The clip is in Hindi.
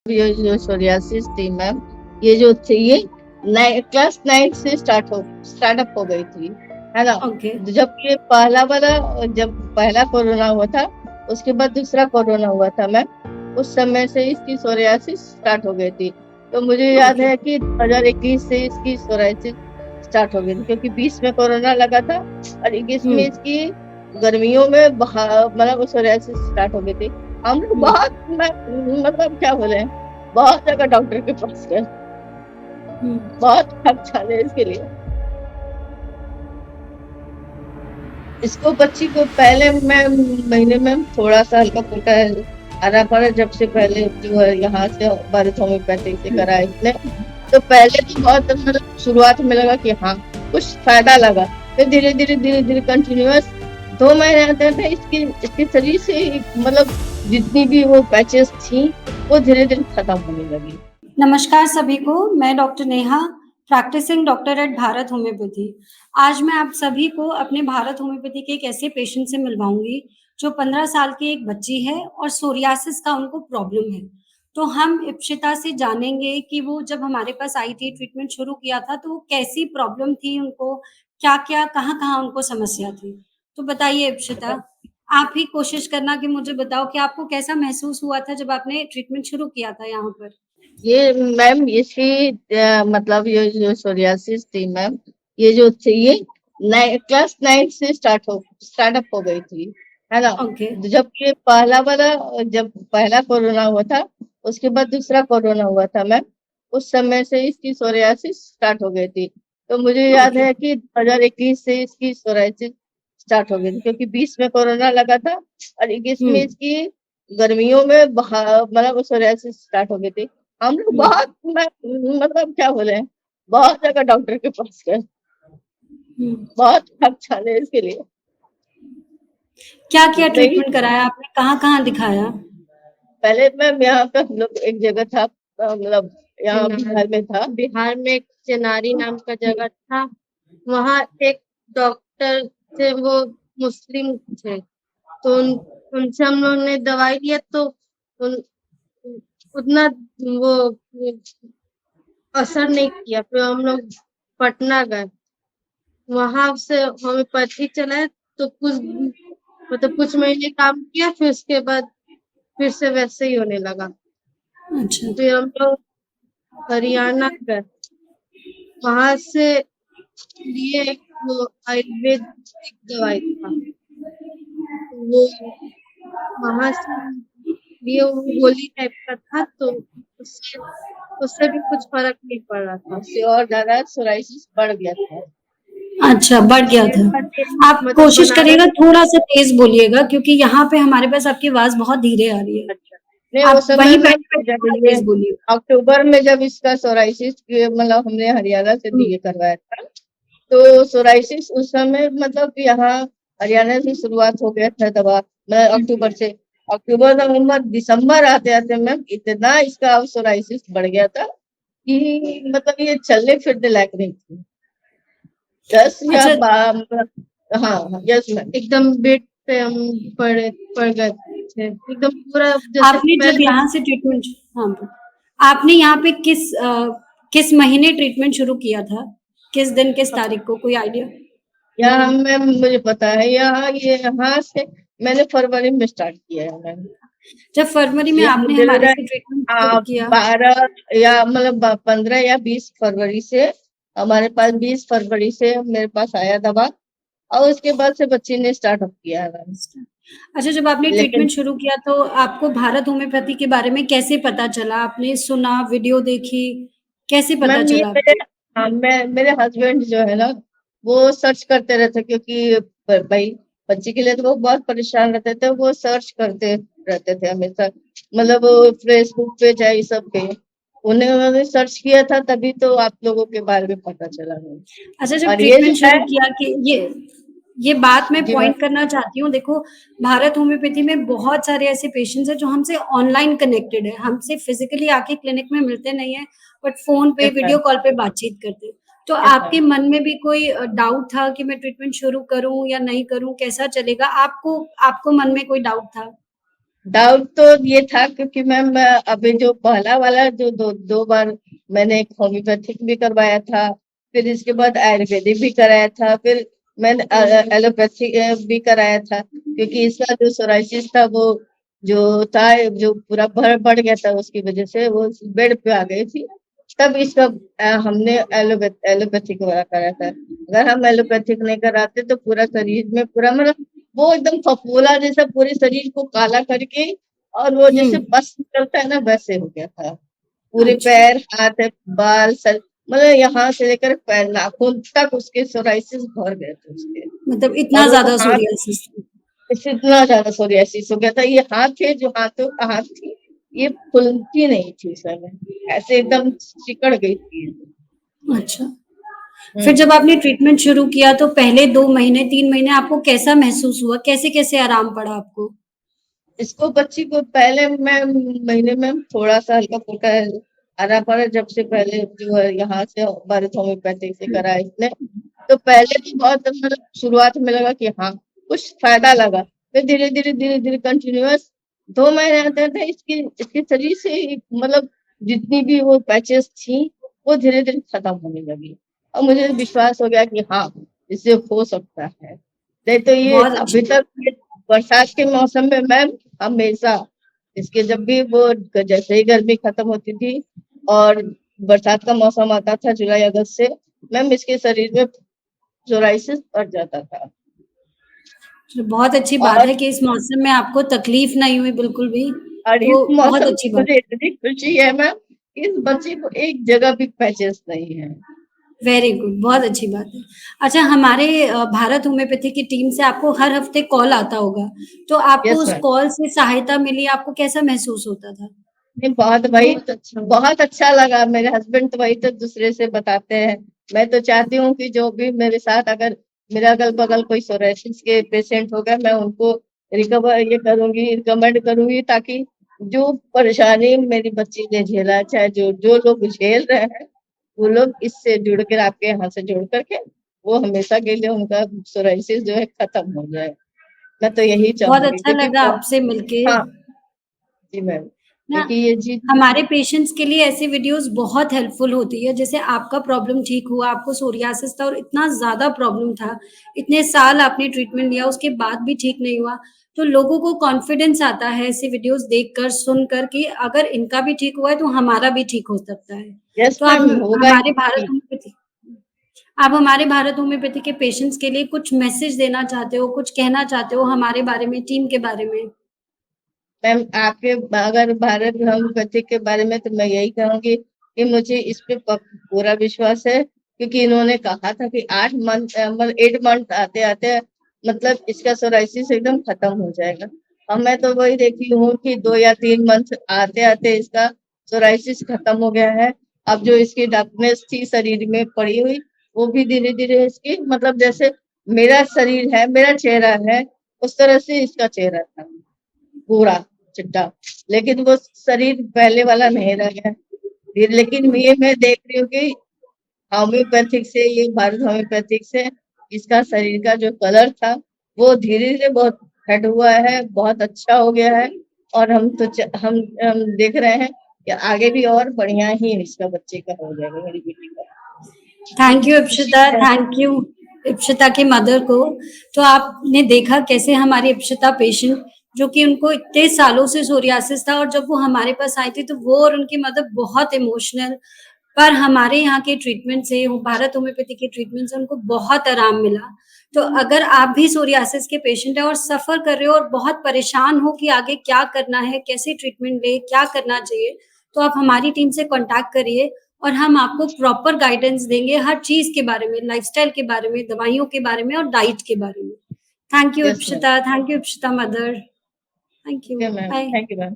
ये जो सोरियासिस थी मैम, ये जो थी ये क्लास 9 से स्टार्टअप हो गई थी, है ना। ओके। जब ये पहला वाला जब पहला कोरोना हुआ था, उसके बाद दूसरा कोरोना हुआ था मैम, उस समय से इसकी सोरियासिस स्टार्ट हो गई थी। तो मुझे याद ओके। है कि 2021 से इसकी सोरियासिस स्टार्ट हो गई थी, क्योंकि 20 में कोरोना लगा था और 21 में हम्म। इसकी गर्मियों में मतलब सोरियासिस स्टार्ट हो गई थी। हम लोग हम्म। बहुत मतलब क्या बोले, बहुत जगह डॉक्टर के पास गए, हम्म। बहुत खर्चा है इसके लिए। इसको बच्ची को पहले मैं महीने में थोड़ा सा हल्का फुल्का हरा पड़ा, जब से पहले जो है यहाँ से भारत होम्योपैथिक से करा इसने। तो पहले तो बहुत मतलब शुरुआत में लगा कि हाँ कुछ फायदा लगा, फिर धीरे धीरे कंटिन्यूअस 2 महीने आते थे इसके शरीर से मतलब जितनी भी वो पैचेस थी वो धीरे धीरे खत्म होने लगी। नमस्कार सभी को, मैं doctor Neha, practising doctor at Bharat homeopathy. आज मैं आप सभी को अपने भारत होम्योपैथी के एक ऐसे पेशेंट से मिलवाऊंगी जो 15 साल की एक बच्ची है और सोरियासिस का उनको प्रॉब्लम है। तो हम इप्सिता से जानेंगे कि वो जब हमारे पास आई थी, ट्रीटमेंट शुरू किया था, तो कैसी प्रॉब्लम थी उनको, क्या-क्या, कहाँ-कहाँ उनको समस्या थी। तो बताइए इप्सिता, आप ही कोशिश करना कि मुझे बताओ कि आपको कैसा महसूस हुआ था जब आपने ट्रीटमेंट शुरू किया था यहाँ पर? ये मैम इसकी मतलब ये जो सोरियासिस थी मैम, ये जो थी ये क्लास 9 से स्टार्टअप हो गई थी, है ना। ओके। जब ये पहला वाला जब पहला कोरोना हुआ था, उसके बाद दूसरा कोरोना हुआ था मैम, उस समय से इसकी सोरियासिस स्टार्ट हो गई थी। तो मुझे याद ओके। है कि 2021 से इसकी सोरियासिस स्टार्ट हो गई थी, क्योंकि 20 में कोरोना लगा था और 21 में हुँ। इसकी गर्मियों में मतलब सोरियासिस स्टार्ट हो गई थी। हम लोग हुँ। बहुत मतलब क्या बोले, बहुत जगह डॉक्टर के पास गए, हुँ। बहुत खर्चा है इसके लिए। क्या-क्या नहीं, ट्रीटमेंट कराया आपने? कहाँ-कहाँ दिखाया? पहले मैम यहाँ पे हम लोग एक जगह था, मतलब यहाँ बिहार में था। बिहार में एक चेनारी नाम का हुँ। जगह था। वहाँ एक डॉक्टर थे, वो मुस्लिम थे। तो उनसे हम लोग ने दवाई लिया, तो उन, उतना वो असर नहीं किया। फिर हम लोग पटना गए, वहां से होम्योपैथी चलाए, तो कुछ महीने काम किया, फिर उसके बाद फिर से वैसे ही होने लगा। अच्छा। फिर हम लोग हरियाणा गए, वहां से लिए एक वो आयुर्वेदिक दवाई था, वो वहां से लिए, वो गोली टाइप का था, तो उससे उससे भी कुछ फर्क नहीं पड़ रहा था। उससे और ज्यादा सोराइसिस बढ़ गया था। अच्छा, बढ़ गया मेरे था। पास आप मतलब कोशिश बनारस। करिएगा थोड़ा-सा तेज़ बोलिएगा क्योंकि यहाँ पे हमारे पास आपकी आवाज़ बहुत धीरे आ रही है। अच्छा, नहीं वो आप समय वहीं मैम बैठे-बैठे जब थोड़ा ये तेज़ बोलिए। अक्टूबर में जब इसका सोराइसिस मतलब हमने हरियाणा से हुँ। ये करवाया था, तो सोराइसिस उस समय मतलब यहाँ हरियाणा से शुरुआत हो गया था दवा, मतलब अक्टूबर से। अक्टूबर नवंबर दिसंबर आते आते मैम इतना इसका सोराइसिस बढ़ गया था कि मतलब ये चलने फिरने लायक नहीं थी। 10 या अच्छा, मतलब हाँ यस मैम। एकदम बेड पे हम पड़ गए थे, एकदम पूरा जैसे आपने पैर जब में। यहाँ से ट्रीटमेंट हाँ, आपने यहाँ पे किस महीने ट्रीटमेंट शुरू किया था? किस दिन, किस तारीख को? कोई आइडिया? यहाँ मैम मुझे पता है, यहाँ से मैंने फरवरी में स्टार्ट किया है मैम। जब फरवरी में ये आपने मुझे लग हमारे रहा से ट्रीटमेंट शुरू है किया 12 या मतलब 15 या 20 फरवरी से हमारे पास, 20 फरवरी से मेरे पास आया दवा, और उसके बाद से बच्ची ने स्टार्टअप किया है मैम। अच्छा, जब आपने लेकिन ट्रीटमेंट शुरू किया तो आपको भारत होम्योपैथी के बारे में कैसे पता चला? आपने सुना, वीडियो देखी, कैसे पता मैम ये चला आपको? मेरे हस्बैंड जो है ना, वो सर्च करते रहते, क्योंकि भाई बच्ची के लिए तो वो बहुत परेशान रहते थे, वो सर्च करते रहते थे हमेशा, मतलब वो फेसबुक पे चाहे सब पे उन्होंने सर्च किया था, तभी तो आप लोगों के बारे में पता चला मुझे। अच्छा, जब और ये जो ट्रीटमेंट है शुरू किया कि ये बात मैं जी मैम। पॉइंट करना चाहती हूँ, देखो भारत होम्योपैथी में बहुत सारे ऐसे पेशेंट्स हैं जो हमसे ऑनलाइन कनेक्टेड है, हमसे फिज़िकली आके क्लिनिक में मिलते नहीं हैं, बट फ़ोन पे, यस वीडियो मैम। कॉल पे बातचीत करते हैं। तो यस आपके मैम। मन में भी कोई डाउट था कि मैं ट्रीटमेंट शुरू करूँ या नहीं करूँ, कैसा चलेगा? आपको आपको मन में कोई डाउट था? डाउट तो ये था क्योंकि मैम अभी जो पहला वाला जो दो बार मैंने एक होम्योपैथिक भी करवाया था, फिर इसके बाद आयुर्वेदिक भी कराया था, फिर मैंने एलोपैथिक भी कराया था, क्योंकि इसका जो सोराइसिस था वो जो था जो पूरा बढ़ गया था, उसकी वजह से वो बेड पे आ गई थी। तब इसका हमने एलोपैथिक वाला करा था। अगर हम एलोपैथिक नहीं कराते तो पूरा शरीर में पूरा मतलब वो एकदम फफोला जैसा पूरे शरीर को काला करके, और वो जैसे हम्म। पस निकलता है ना वैसे हो गया था। पूरे अच्छा। पैर, हाथ, बाल, सर, मतलब यहाँ से लेकर पैर नाखून तक उसके सोराइसिस भर गए थे उसके। मतलब इतना और वो ज्यादा हाथ सोरियासिस। इससे इतना ज्यादा सोरियासिस हो गया था। ये हाथ थे जो हाथ थी, ये खुलती नहीं थी उस समय, ऐसे एकदम सिकड़ गई थी। अच्छा। फिर हम्म। जब आपने ट्रीटमेंट शुरू किया तो पहले 2 महीने 3 महीने आपको कैसा महसूस हुआ? कैसे-कैसे आराम पड़ा आपको? इसको बच्ची को पहले मैं महीने में थोड़ा सा हल्का फुल्का आना पड़ा, जब से पहले जो है यहाँ से भारत होम्योपैथिक से करा इसने। तो पहले तो बहुत मतलब शुरुआत में लगा कि हाँ कुछ फायदा लगा, फिर धीरे धीरे कंटिन्यूअस 2 महीने आते थे इसके इसके शरीर से मतलब जितनी भी वो पैचेस थी वो धीरे धीरे खत्म होने लगी, और मुझे विश्वास हो गया कि हाँ इससे हो सकता है। नहीं तो ये बहुत अभी अच्छी तक ये बरसात के मौसम में मैम हमेशा इसके जब भी वो जैसे ही गर्मी खत्म होती थी और बरसात का मौसम आता था जुलाई अगस्त से, मैम इसके शरीर में सोराइसिस बढ़ जाता था। तो बहुत अच्छी बात और है कि इस मौसम में आपको तकलीफ नहीं हुई बिल्कुल भी, इस तो बहुत मौसम अच्छी में बात मुझे है। इतनी खुशी है मैम, इस बच्चे को एक जगह भी पैचेस नहीं है। वेरी गुड, बहुत अच्छी बात है। अच्छा हमारे भारत होम्योपैथी की टीम से आपको हर हफ्ते कॉल आता होगा, तो आपको यस उस मैम। कॉल से सहायता मिली, आपको कैसा महसूस होता था? नहीं बहुत अच्छा लगा। मेरे हस्बैंड तो वही तो दूसरे से बताते हैं। मैं तो चाहती हूँ कि जो भी मेरे साथ अगर मेरे अगल बगल कोई सोराइसिस के पेशेंट होगा मैं उनको रिकवर ये करूंगी, रिकमेंड करूंगी, ताकि जो परेशानी मेरी बच्ची ने झेला, चाहे जो जो लोग झेल रहे हैं, वो लोग इससे जुड़ कर आपके यहाँ से जुड़ करके वो हमेशा के लिए उनका सोराइसिस जो है खत्म हो जाए। मैं तो यही बहुत चाहूंगी अच्छा क्योंकि लगा आपसे मिलके। हाँ जी मैम, ना क्योंकि ये चीज हमारे पेशेंट्स के लिए ऐसी वीडियोस बहुत हेल्पफुल होती है। जैसे आपका प्रॉब्लम ठीक हुआ, आपको सोरियासिस था और इतना ज़्यादा प्रॉब्लम था, इतने साल आपने ट्रीटमेंट लिया, उसके बाद भी ठीक नहीं हुआ, तो लोगों को कॉन्फिडेंस आता है ऐसी वीडियोस देखकर, सुनकर कि अगर इनका भी ठीक हुआ है, तो हमारा भी ठीक हो सकता है। यस तो आप मैम होगा हमारे भारत ही। होम्योपैथी आप हमारे भारत होम्योपैथी के पेशेंट्स के लिए कुछ मैसेज देना चाहते हो, कुछ कहना चाहते हो हमारे बारे में, टीम के बारे में? मैम आपके अगर भारत होम्योपैथी के बारे में तो मैं यही कहूंगी कि मुझे इस पे पूरा विश्वास है, क्योंकि इन्होंने कहा था कि 8 मंथ मतलब 8 मंथ आते आते मतलब इसका सोराइसिस एकदम खत्म हो जाएगा। और मैं तो वही देखी हूँ कि 2 या 3 मंथ आते आते इसका सोराइसिस खत्म हो गया है। अब जो इसकी डार्कनेस थी शरीर में पड़ी हुई वो भी धीरे धीरे इसकी मतलब जैसे मेरा शरीर है, मेरा चेहरा है, उस तरह से इसका चेहरा था पूरा चिट्टा, लेकिन वो शरीर पहले वाला नहीं रह गया। लेकिन ये मैं देख रही हूँ कि होम्योपैथिक से, ये भारत होम्योपैथिक से इसका शरीर का जो कलर था वो धीरे धीरे बहुत हट हुआ है, बहुत अच्छा हो गया है। और हम देख रहे हैं कि आगे भी और बढ़िया ही इसका बच्चे का हो जाएगा, मेरी बेटी का। थैंक इतनी यू खुशी इप्शिता, है। थैंक यू इप्शिता की मदर को। तो आपने देखा कैसे हमारी इप्शिता पेशेंट जो कि उनको इतने सालों से सोरियासिस था और जब वो हमारे पास आई थी तो वो और उनकी मदर बहुत इमोशनल, पर हमारे यहाँ के ट्रीटमेंट से, भारत होम्योपैथी के ट्रीटमेंट से उनको बहुत आराम मिला। तो अगर आप भी सोरियासिस के पेशेंट हैं और सफ़र कर रहे हो और बहुत परेशान हो कि आगे क्या करना है, कैसे ट्रीटमेंट लें, क्या करना चाहिए, तो आप हमारी टीम से कॉन्टैक्ट करिए और हम आपको प्रॉपर गाइडेंस देंगे हर चीज़ के बारे में, लाइफ़स्टाइल के बारे में, दवाइयों के बारे में और डाइट के बारे में। Yes ma'am. Thank you Ipshita mother. Thank you, okay ma'am, bye. Thank you ma'am.